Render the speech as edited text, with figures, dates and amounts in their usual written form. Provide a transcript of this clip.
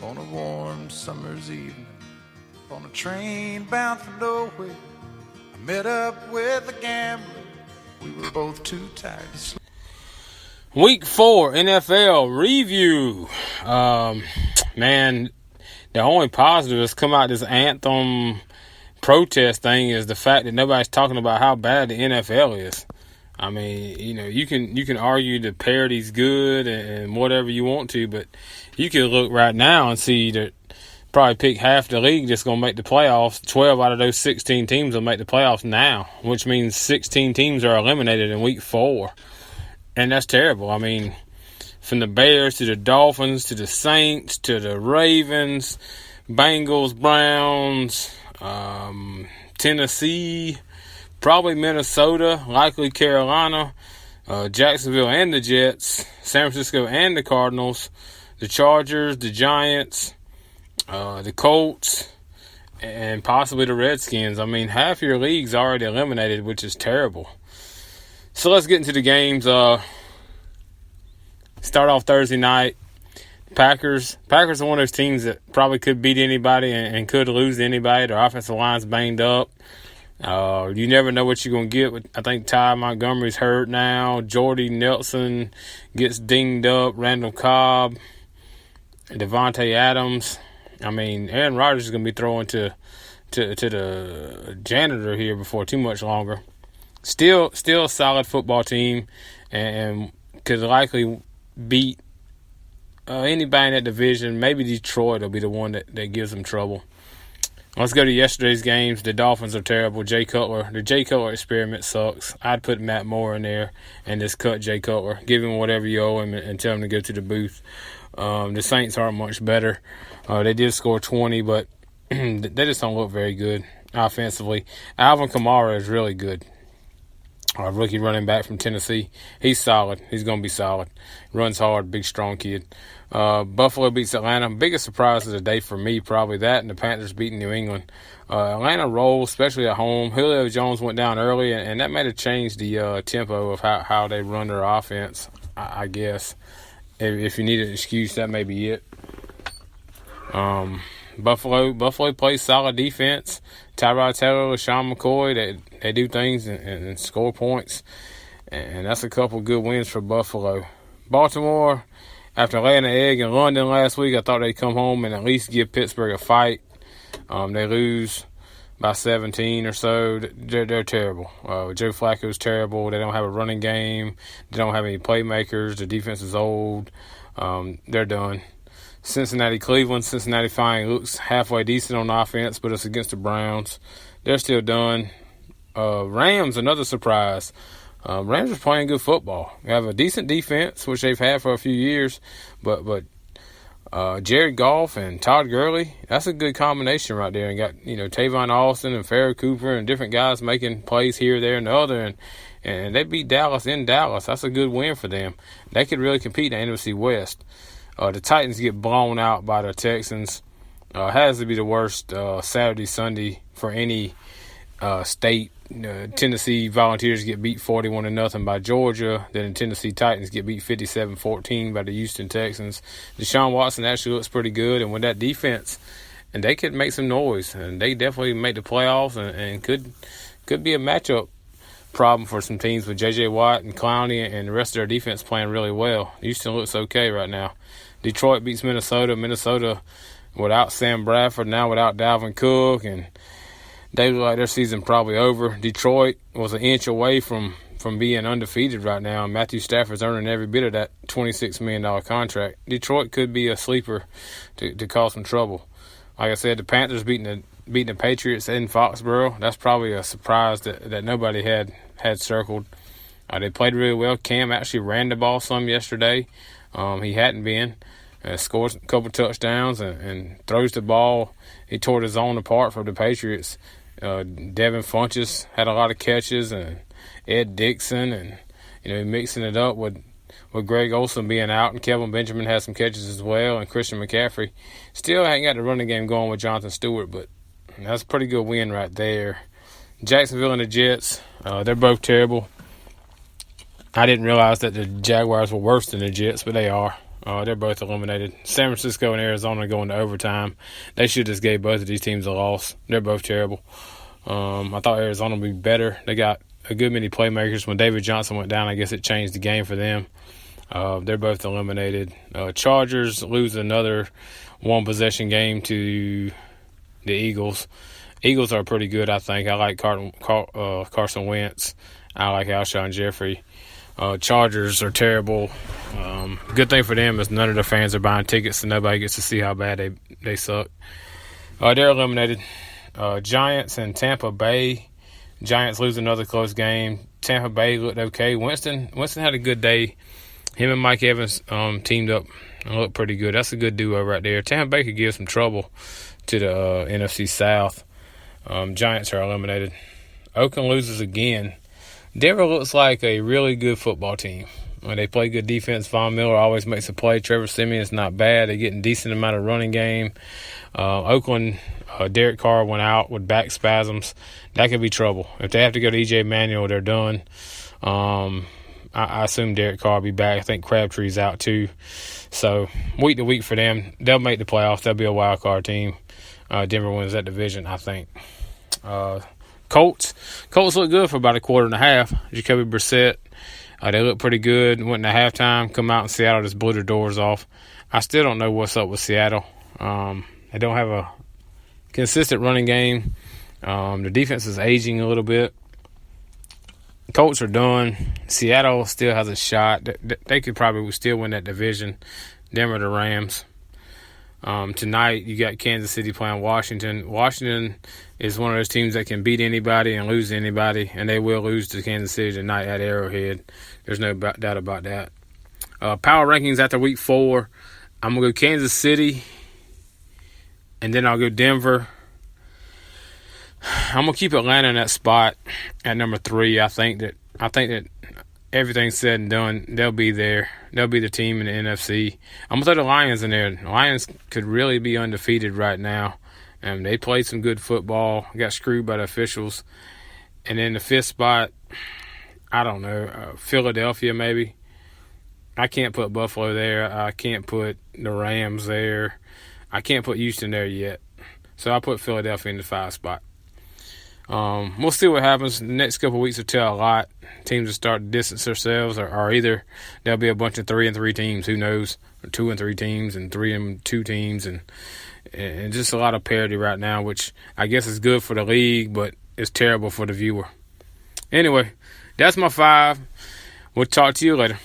on a warm summer's evening, on a train bound for nowhere. I met up with a gambler. We were both too tired to sleep. Week 4 NFL review. Man, the only positive that's come out of this anthem protest thing is the fact that nobody's talking about how bad the NFL is. I mean, you can argue the parity's good and whatever you want to, but you can look right now and see that probably pick half the league that's going to make the playoffs. 12 out of those 16 teams will make the playoffs now, which means 16 teams are eliminated in week 4. And that's terrible. I mean, from the Bears to the Dolphins to the Saints to the Ravens, Bengals, Browns, Tennessee, probably Minnesota, likely Carolina, Jacksonville and the Jets, San Francisco and the Cardinals, the Chargers, the Giants, the Colts, and possibly the Redskins. I mean, half your league's already eliminated, which is terrible. So let's get into the games. Start off Thursday night. Packers are one of those teams that probably could beat anybody and could lose to anybody. Their offensive line's banged up. You never know what you're going to get. I think Ty Montgomery's hurt now. Jordy Nelson gets dinged up. Randall Cobb. Devontae Adams. I mean, Aaron Rodgers is going to be throwing to the janitor here before too much longer. Still a solid football team and could likely beat anybody in that division. Maybe Detroit will be the one that gives them trouble. Let's go to yesterday's games. The Dolphins are terrible. The Jay Cutler experiment sucks. I'd put Matt Moore in there and just cut Jay Cutler. Give him whatever you owe him and tell him to go to the booth. The Saints aren't much better. They did score 20, but they just don't look very good offensively. Alvin Kamara is really good. Rookie running back from Tennessee. He's solid. He's going to be solid. Runs hard, big, strong kid. Buffalo beats Atlanta. Biggest surprise of the day for me, probably that, and the Panthers beating New England. Atlanta rolls, especially at home. Julio Jones went down early, and that may have changed the tempo of how they run their offense, I guess. If you need an excuse, that may be it. Buffalo plays solid defense. Tyrod Taylor, LaShawn McCoy, they do things and score points. And that's a couple good wins for Buffalo. Baltimore, after laying an egg in London last week, I thought they'd come home and at least give Pittsburgh a fight. They lose by 17 or so. They're terrible. Joe Flacco's terrible. They don't have a running game. They don't have any playmakers. The defense is old. They're done. Cincinnati-Cleveland. Cincinnati finally looks halfway decent on offense, but it's against the Browns. They're still done. Rams, another surprise. Rams are playing good football. They have a decent defense, which they've had for a few years, but Jared Goff and Todd Gurley, that's a good combination right there. And got, Tavon Austin and Farrah Cooper and different guys making plays here, there, and the other. And they beat Dallas in Dallas. That's a good win for them. They could really compete in the NFC West. The Titans get blown out by the Texans. Has to be the worst Saturday, Sunday for any state. Tennessee Volunteers get beat 41-0 by Georgia. Then the Tennessee Titans get beat 57-14 by the Houston Texans. Deshaun Watson actually looks pretty good, and with that defense, and they could make some noise, and they definitely make the playoffs, and could be a matchup problem for some teams with J.J. Watt and Clowney and the rest of their defense playing really well. Houston looks okay right now. Detroit beats Minnesota. Minnesota without Sam Bradford, now without Dalvin Cook, and they look like their season probably over. Detroit was an inch away from being undefeated right now, and Matthew Stafford's earning every bit of that $26 million contract. Detroit could be a sleeper to cause some trouble. Like I said, the Panthers beating the Patriots in Foxborough. That's probably a surprise that nobody had circled. They played really well. Cam actually ran the ball some yesterday. He hadn't been. Scores a couple touchdowns and throws the ball. He tore his own apart for the Patriots. Devin Funchess had a lot of catches, and Ed Dixon, and mixing it up with Greg Olsen being out, and Kelvin Benjamin had some catches as well, and Christian McCaffrey. Still ain't got the running game going with Jonathan Stewart, but that's a pretty good win right there. Jacksonville and the Jets, they're both terrible. I didn't realize that the Jaguars were worse than the Jets, but they are. They're both eliminated. San Francisco and Arizona going to overtime. They should just gave both of these teams a loss. They're both terrible. I thought Arizona would be better. They got a good many playmakers. When David Johnson went down, I guess it changed the game for them. They're both eliminated. Chargers lose another one-possession game to the Eagles. Eagles are pretty good, I think. I like Carson Wentz. I like Alshon Jeffrey. Chargers are terrible. Good thing for them is none of the fans are buying tickets, so nobody gets to see how bad they suck. They're eliminated. Giants and Tampa Bay. Giants lose another close game. Tampa Bay looked okay. Winston had a good day. Him and Mike Evans teamed up and looked pretty good. That's a good duo right there. Tampa Bay could give some trouble to the NFC South. Giants are eliminated. Oakland loses again. Denver looks like a really good football team. When they play good defense, Von Miller always makes a play. Trevor Siemian's not bad. They're getting decent amount of running game. Oakland, Derek Carr went out with back spasms. That could be trouble. If they have to go to E.J. Manuel, they're done. I assume Derek Carr will be back. I think Crabtree's out too. So week to week for them, they'll make the playoffs. They'll be a wild card team. Denver wins that division, I think. Colts look good for about a quarter and a half. Jacoby Brissett, they look pretty good. Went into halftime, come out in Seattle, just blew their doors off. I still don't know what's up with Seattle. They don't have a consistent running game. The defense is aging a little bit. Colts are done. Seattle still has a shot. They could probably still win that division. Denver, the Rams. Tonight, you got Kansas City playing Washington. Washington is one of those teams that can beat anybody and lose to anybody, and they will lose to Kansas City tonight at Arrowhead. There's no doubt about that. Power rankings after week 4. I'm going to go Kansas City, and then I'll go Denver. I'm going to keep Atlanta in that spot at number 3. I think that everything's said and done, they'll be there. They'll be the team in the NFC. I'm going to throw the Lions in there. The Lions could really be undefeated right now. They played some good football, got screwed by the officials. And then the 5th spot, I don't know, Philadelphia maybe. I can't put Buffalo there. I can't put the Rams there. I can't put Houston there yet. So I'll put Philadelphia in the 5th spot. We'll see what happens. The next couple of weeks will tell a lot. Teams will start to distance themselves, or either there'll be a bunch of 3-3 teams. Who knows? Or 2-3 teams and 3-2 teams, and just a lot of parity right now, which I guess is good for the league, but it's terrible for the viewer. Anyway, that's my 5. We'll talk to you later.